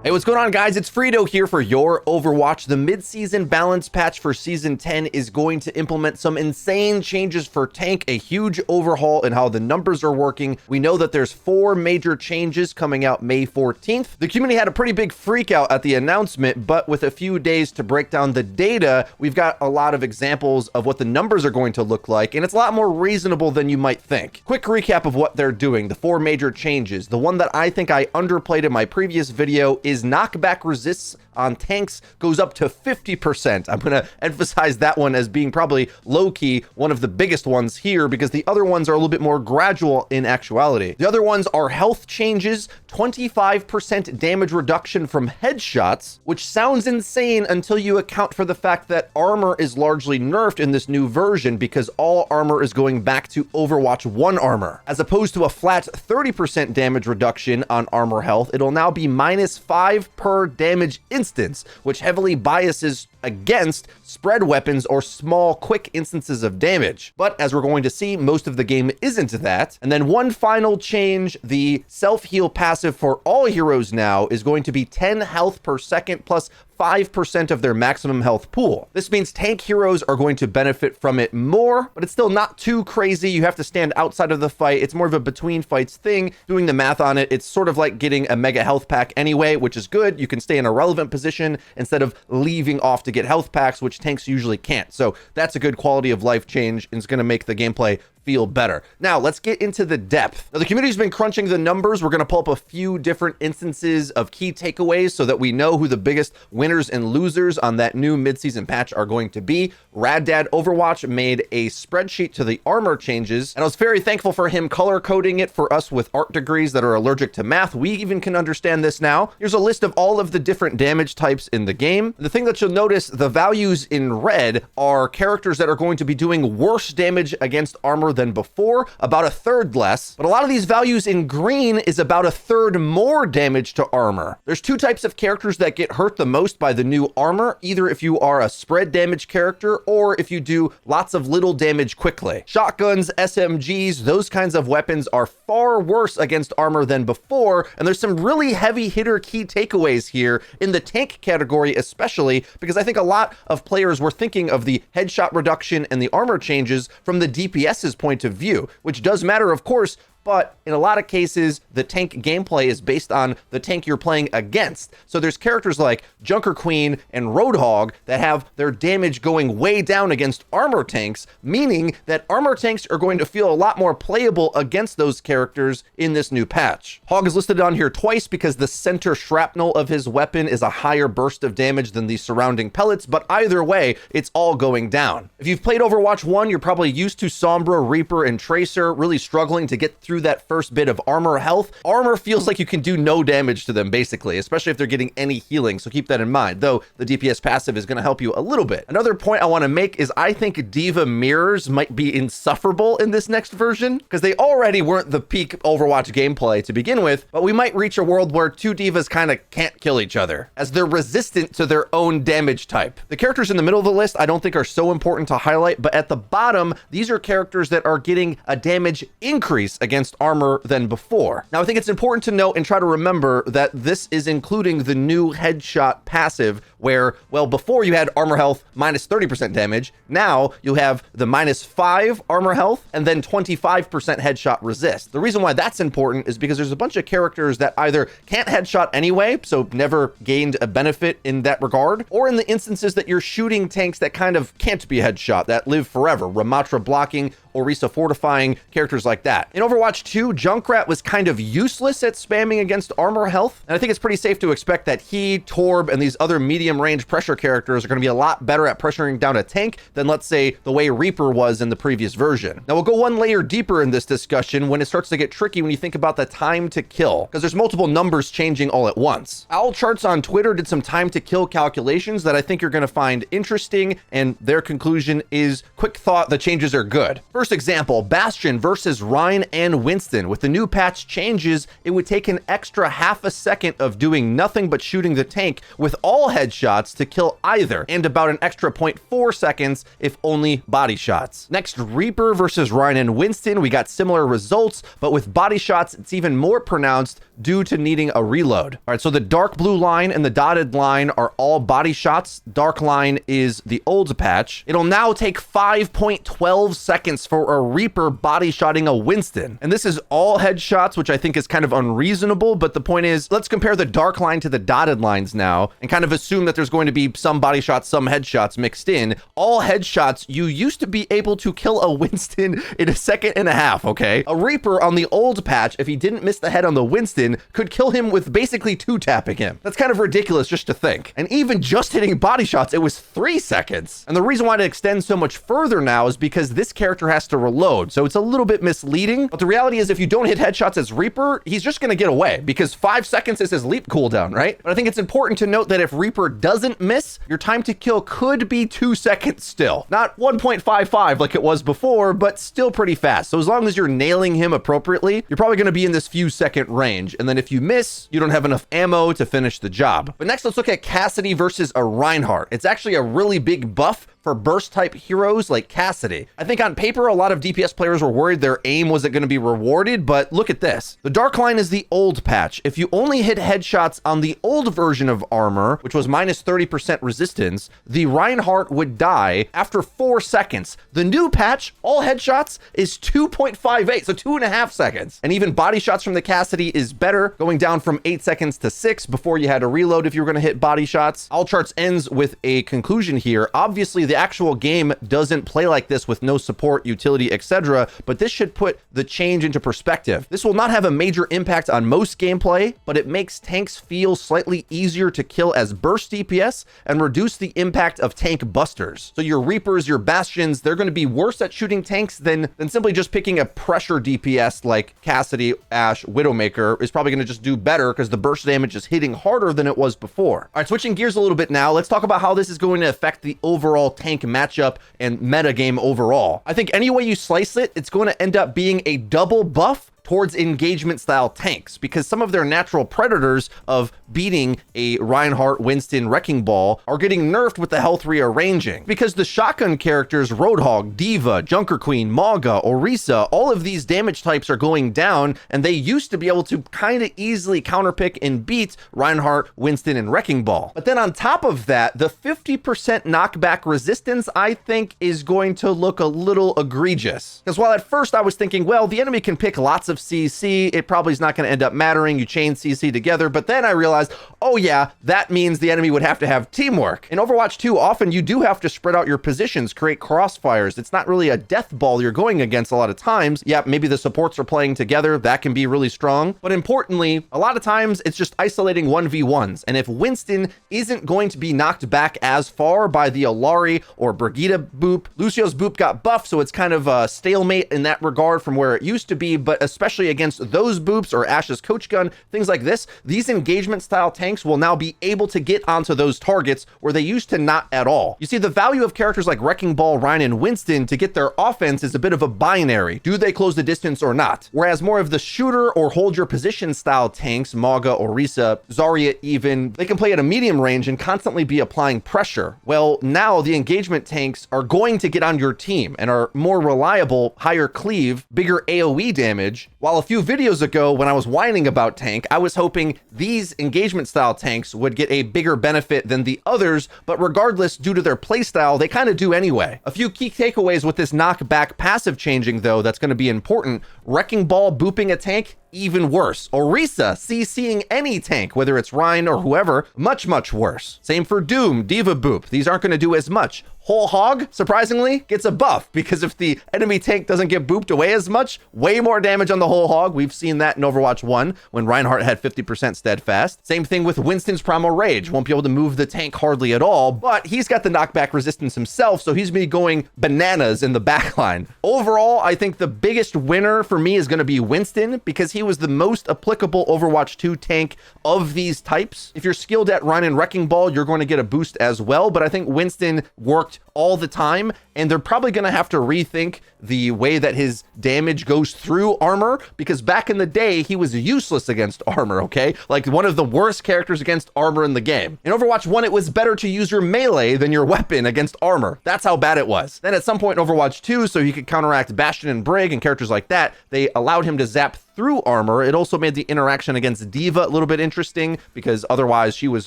Hey, what's going on, guys? It's Frito here for your Overwatch. The mid-season balance patch for Season 10 is going to implement some insane changes for tank, a huge overhaul in how the numbers are working. We know that there's 4 major changes coming out May 14th. The community had a pretty big freak out at the announcement, but with a few days to break down the data, we've got a lot of examples of what the numbers are going to look like, and it's a lot more reasonable than you might think. Quick recap of what they're doing, the 4 major changes. The one that I think I underplayed in my previous video is knockback resists on tanks goes up to 50%. I'm going to emphasize that one as being probably low-key one of the biggest ones here, because the other ones are a little bit more gradual in actuality. The other ones are health changes, 25% damage reduction from headshots, which sounds insane until you account for the fact that armor is largely nerfed in this new version, because all armor is going back to Overwatch 1 armor. As opposed to a flat 30% damage reduction on armor health, it'll now be -5 per damage instance, which heavily biases against spread weapons or small quick instances of damage. But as we're going to see, most of the game isn't that. And then one final change, the self-heal passive for all heroes now is going to be 10 health per second plus 5% of their maximum health pool. This means tank heroes are going to benefit from it more, but it's still not too crazy. You have to stand outside of the fight. It's more of a between fights thing. Doing the math on it, it's sort of like getting a mega health pack anyway, which is good. You can stay in a relevant position instead of leaving off to get health packs, which tanks usually can't. So that's a good quality of life change, and it's going to make the gameplay feel better. Now, let's get into the depth. Now, the community's been crunching the numbers. We're going to pull up a few different instances of key takeaways so that we know who the biggest winners and losers on that new mid-season patch are going to be. Rad Dad Overwatch made a spreadsheet to the armor changes, and I was very thankful for him color coding it for us with art degrees that are allergic to math. We even can understand this now. Here's a list of all of the different damage types in the game. The thing that you'll notice, the values in red are characters that are going to be doing worse damage against armor than before, about 1/3 less. But a lot of these values in green is about 1/3 more damage to armor. There's 2 types of characters that get hurt the most by the new armor, either if you are a spread damage character or if you do lots of little damage quickly. Shotguns, SMGs, those kinds of weapons are far worse against armor than before, and there's some really heavy hitter key takeaways here in the tank category especially, because I think a lot of players were thinking of the headshot reduction and the armor changes from the DPS's point of view, which does matter, of course, but in a lot of cases, the tank gameplay is based on the tank you're playing against. So there's characters like Junker Queen and Roadhog that have their damage going way down against armor tanks, meaning that armor tanks are going to feel a lot more playable against those characters in this new patch. Hog is listed on here twice because the center shrapnel of his weapon is a higher burst of damage than the surrounding pellets, but either way, it's all going down. If you've played Overwatch 1, you're probably used to Sombra, Reaper, and Tracer really struggling to get through that first bit of armor health. Armor feels like you can do no damage to them, basically, especially if they're getting any healing, so keep that in mind, though the DPS passive is going to help you a little bit. Another point I want to make is I think Diva mirrors might be insufferable in this next version, because they already weren't the peak Overwatch gameplay to begin with, but we might reach a world where 2 divas kind of can't kill each other, as they're resistant to their own damage type. The characters in the middle of the list I don't think are so important to highlight, but at the bottom, these are characters that are getting a damage increase against armor than before. Now, I think it's important to note and try to remember that this is including the new headshot passive where, well, before you had armor health minus 30% damage. Now you have the -5 armor health and then 25% headshot resist. The reason why that's important is because there's a bunch of characters that either can't headshot anyway, so never gained a benefit in that regard, or in the instances that you're shooting tanks that kind of can't be headshot, that live forever, Ramatra blocking, Orisa fortifying, characters like that. In Overwatch 2, Junkrat was kind of useless at spamming against armor health, and I think it's pretty safe to expect that he, Torb, and these other medium-range pressure characters are going to be a lot better at pressuring down a tank than, let's say, the way Reaper was in the previous version. Now, we'll go one layer deeper in this discussion when it starts to get tricky when you think about the time to kill, because there's multiple numbers changing all at once. Owl Charts on Twitter did some time to kill calculations that I think you're going to find interesting, and their conclusion is, quick thought, the changes are good. First example, Bastion versus Rhine and Winston. With the new patch changes, it would take an extra half a second of doing nothing but shooting the tank with all headshots headshots to kill either, and about an extra 0.4 seconds if only body shots. Next, Reaper versus Ryan and Winston. We got similar results, but with body shots, it's even more pronounced due to needing a reload. All right, so the dark blue line and the dotted line are all body shots. Dark line is the old patch. It'll now take 5.12 seconds for a Reaper body shotting a Winston. And this is all headshots, which I think is kind of unreasonable, but the point is, let's compare the dark line to the dotted lines now and kind of assume that there's going to be some body shots, some headshots mixed in. All headshots, you used to be able to kill a Winston in 1.5 seconds, okay? A Reaper on the old patch, if he didn't miss the head on the Winston, could kill him with basically 2-tapping him. That's kind of ridiculous just to think. And even just hitting body shots, it was 3 seconds. And the reason why it extends so much further now is because this character has to reload. So it's a little bit misleading. But the reality is if you don't hit headshots as Reaper, he's just going to get away because 5 seconds is his leap cooldown, right? But I think it's important to note that if Reaper doesn't miss, your time to kill could be 2 seconds still. Not 1.55 like it was before, but still pretty fast. So as long as you're nailing him appropriately, you're probably going to be in this few second range. And then if you miss, you don't have enough ammo to finish the job. But next, let's look at Cassidy versus a Reinhardt. It's actually a really big buff for burst type heroes like Cassidy. I think on paper, a lot of DPS players were worried their aim wasn't going to be rewarded, but look at this. The dark line is the old patch. If you only hit headshots on the old version of armor, which was minus 30% resistance, the Reinhardt would die after 4 seconds. The new patch, all headshots, is 2.58, so 2.5 seconds. And even body shots from the Cassidy is better, going down from 8 seconds to 6 before you had to reload if you were going to hit body shots. All charts ends with a conclusion here. Obviously, the actual game doesn't play like this with no support, utility, etc., but this should put the change into perspective. This will not have a major impact on most gameplay, but it makes tanks feel slightly easier to kill as burst DPS and reduce the impact of tank busters. So your Reapers, your Bastions, they're going to be worse at shooting tanks than simply just picking a pressure DPS like Cassidy, Ashe, Widowmaker is probably going to just do better because the burst damage is hitting harder than it was before. All right, switching gears a little bit now, let's talk about how this is going to affect the overall tank matchup and meta game overall. I think any way you slice it, it's going to end up being a double buff towards engagement style tanks because some of their natural predators of beating a Reinhardt, Winston, Wrecking Ball are getting nerfed with the health rearranging because the shotgun characters, Roadhog, Diva, Junker Queen, Mauga, Orisa, all of these damage types are going down and they used to be able to kind of easily counterpick and beat Reinhardt, Winston, and Wrecking Ball. But then on top of that, the 50% knockback resistance I think is going to look a little egregious because while at first I was thinking, well, the enemy can pick lots of CC, it probably is not going to end up mattering. You chain CC together, but then I realized, oh yeah, that means the enemy would have to have teamwork. In Overwatch 2, often you do have to spread out your positions, create crossfires. It's not really a death ball you're going against a lot of times. Yeah, maybe the supports are playing together. That can be really strong. But importantly, a lot of times it's just isolating 1v1s. And if Winston isn't going to be knocked back as far by the Alari or Brigitte boop, Lucio's boop got buffed, so it's kind of a stalemate in that regard from where it used to be, but especially against those boops or Ashe's coach gun, things like this, these engagement style tanks will now be able to get onto those targets where they used to not at all. You see, the value of characters like Wrecking Ball, Ryan, and Winston to get their offense is a bit of a binary. Do they close the distance or not? Whereas more of the shooter or hold your position style tanks, Mauga, Orisa, Zarya even, they can play at a medium range and constantly be applying pressure. Well, now the engagement tanks are going to get on your team and are more reliable, higher cleave, bigger AoE damage. While a few videos ago when I was whining about tank, I was hoping these engagement style tanks would get a bigger benefit than the others, but regardless, due to their playstyle, they kind of do anyway. A few key takeaways with this knockback passive changing though that's going to be important. Wrecking Ball booping a tank, even worse. Orisa CCing any tank, whether it's Ryan or whoever, much, much worse. Same for Doom, Diva boop. These aren't going to do as much. Whole Hog, surprisingly, gets a buff because if the enemy tank doesn't get booped away as much, way more damage on the Whole Hog. We've seen that in Overwatch 1 when Reinhardt had 50% steadfast. Same thing with Winston's Primal Rage. Won't be able to move the tank hardly at all, but he's got the knockback resistance himself, so he's be going bananas in the backline. Overall, I think the biggest winner for me is going to be Winston because he was the most applicable Overwatch 2 tank of these types. If you're skilled at Ryan and Wrecking Ball, you're going to get a boost as well, but I think Winston worked booped all the time, and they're probably going to have to rethink the way that his damage goes through armor, because back in the day, he was useless against armor, okay? Like one of the worst characters against armor in the game. In Overwatch 1, it was better to use your melee than your weapon against armor. That's how bad it was. Then at some point in Overwatch 2, so he could counteract Bastion and Brig and characters like that, they allowed him to zap through armor. It also made the interaction against D.Va a little bit interesting, because otherwise she was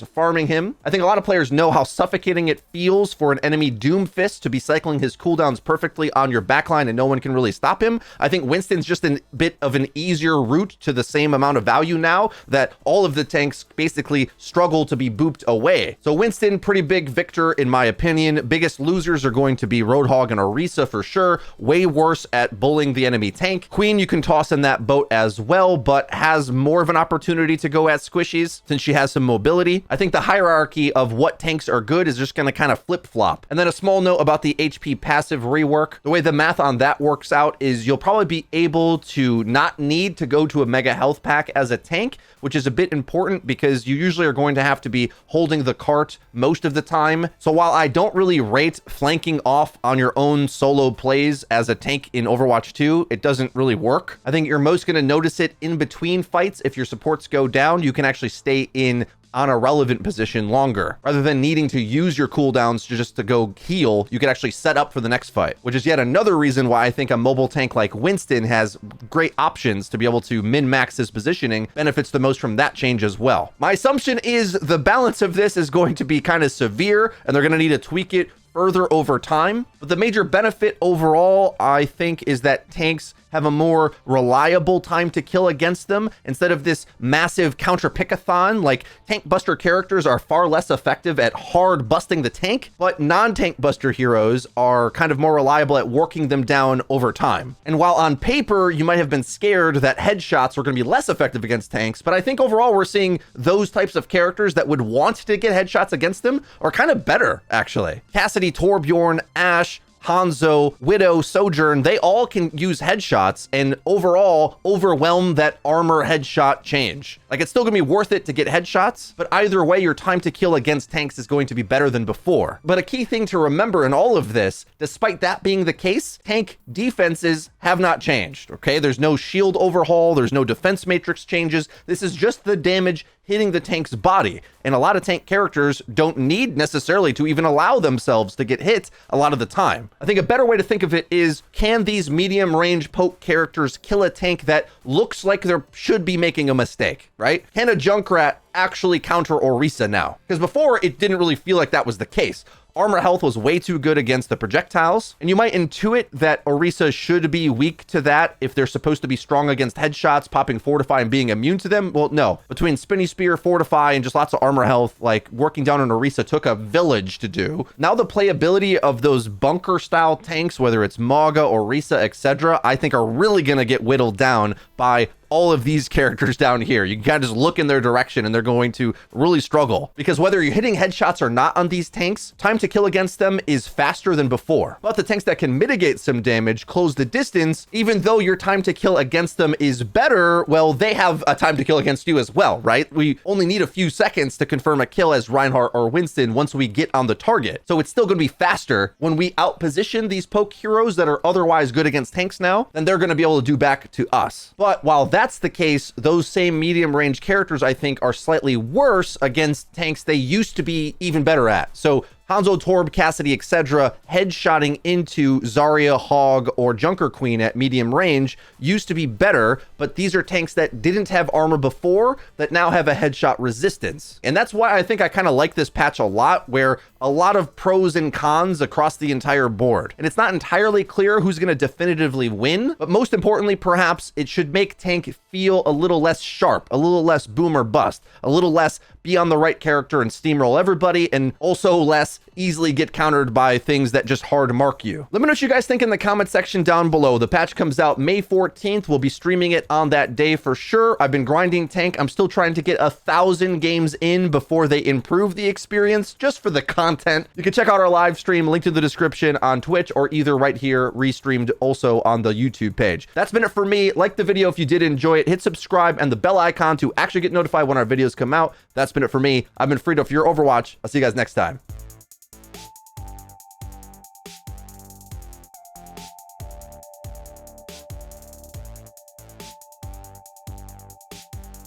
farming him. I think a lot of players know how suffocating it feels for an enemy Doomfist to be cycling his cooldowns perfectly on your backline and no one can really stop him. I think Winston's just a bit of an easier route to the same amount of value now that all of the tanks basically struggle to be booped away. So Winston, pretty big victor in my opinion. Biggest losers are going to be Roadhog and Orisa for sure. Way worse at bullying the enemy tank. Queen you can toss in that boat as well, but has more of an opportunity to go at squishies since she has some mobility. I think the hierarchy of what tanks are good is just going to kind of flip-flop. And then a small note about the HP passive rework. The way the math on that works out is you'll probably be able to not need to go to a mega health pack as a tank, which is a bit important because you usually are going to have to be holding the cart most of the time. So while I don't really rate flanking off on your own solo plays as a tank in Overwatch 2, it doesn't really work. I think you're most going to notice it in between fights. If your supports go down, you can actually stay in on a relevant position longer. Rather than needing to use your cooldowns just to go heal, you can actually set up for the next fight, which is yet another reason why I think a mobile tank like Winston has great options to be able to min-max his positioning, benefits the most from that change as well. My assumption is the balance of this is going to be kind of severe, and they're going to need to tweak it further over time. But the major benefit overall, I think, is that tanks have a more reliable time to kill against them instead of this massive counter pickathon. Like, tank buster characters are far less effective at hard busting the tank, but non-tank buster heroes are kind of more reliable at working them down over time. And while on paper you might have been scared that headshots were going to be less effective against tanks, but I think overall we're seeing those types of characters that would want to get headshots against them are kind of better, actually. Cassidy, Torbjorn, Ashe, Hanzo, Widow, Sojourn, they all can use headshots and overall overwhelm that armor headshot change. Like, it's still gonna be worth it to get headshots, but either way, your time to kill against tanks is going to be better than before. But a key thing to remember in all of this, despite that being the case, tank defenses have not changed, okay? There's no shield overhaul, there's no defense matrix changes. This is just the damage hitting the tank's body. And a lot of tank characters don't need necessarily to even allow themselves to get hit a lot of the time. I think a better way to think of it is, can these medium range poke characters kill a tank that looks like they should be making a mistake, right? Can a Junkrat actually counter Orisa now? Because before, it didn't really feel like that was the case. Armor health was way too good against the projectiles, and you might intuit that Orisa should be weak to that if they're supposed to be strong against headshots, popping Fortify and being immune to them. Well, no. Between Spinny Spear, Fortify, and just lots of armor health, like, working down on Orisa took a village to do. Now the playability of those bunker-style tanks, whether it's Mauga, Orisa, etc., I think are really going to get whittled down by all of these characters down here. You can kind of just look in their direction and they're going to really struggle, because whether you're hitting headshots or not on these tanks, time to kill against them is faster than before. But the tanks that can mitigate some damage, close the distance, even though your time to kill against them is better, well, they have a time to kill against you as well, right? We only need a few seconds to confirm a kill as Reinhardt or Winston once we get on the target. So it's still going to be faster when we outposition these poke heroes that are otherwise good against tanks now, then they're going to be able to do back to us. But while that's the case, those same medium range characters, I think, are slightly worse against tanks they used to be even better at. So Hanzo, Torb, Cassidy, etc., headshotting into Zarya, Hog, or Junker Queen at medium range used to be better, but these are tanks that didn't have armor before that now have a headshot resistance. And that's why I think I kind of like this patch a lot, where a lot of pros and cons across the entire board. And it's not entirely clear who's going to definitively win, but most importantly, perhaps, it should make tank feel a little less sharp, a little less boom or bust, a little less be on the right character and steamroll everybody, and also less easily get countered by things that just hard mark you. Let me know what you guys think in the comment section down below. The patch comes out May 14th. We'll be streaming it on that day for sure. I've been grinding tank. I'm still trying to get 1,000 games in before they improve the experience, just for the content. You can check out our live stream, linked in the description on Twitch, or either right here, restreamed also on the YouTube page. That's been it for me. Like the video if you did enjoy it. Hit subscribe and the bell icon to actually get notified when our videos come out. That's been it for me. I've been Frito for your Overwatch. I'll see you guys next time.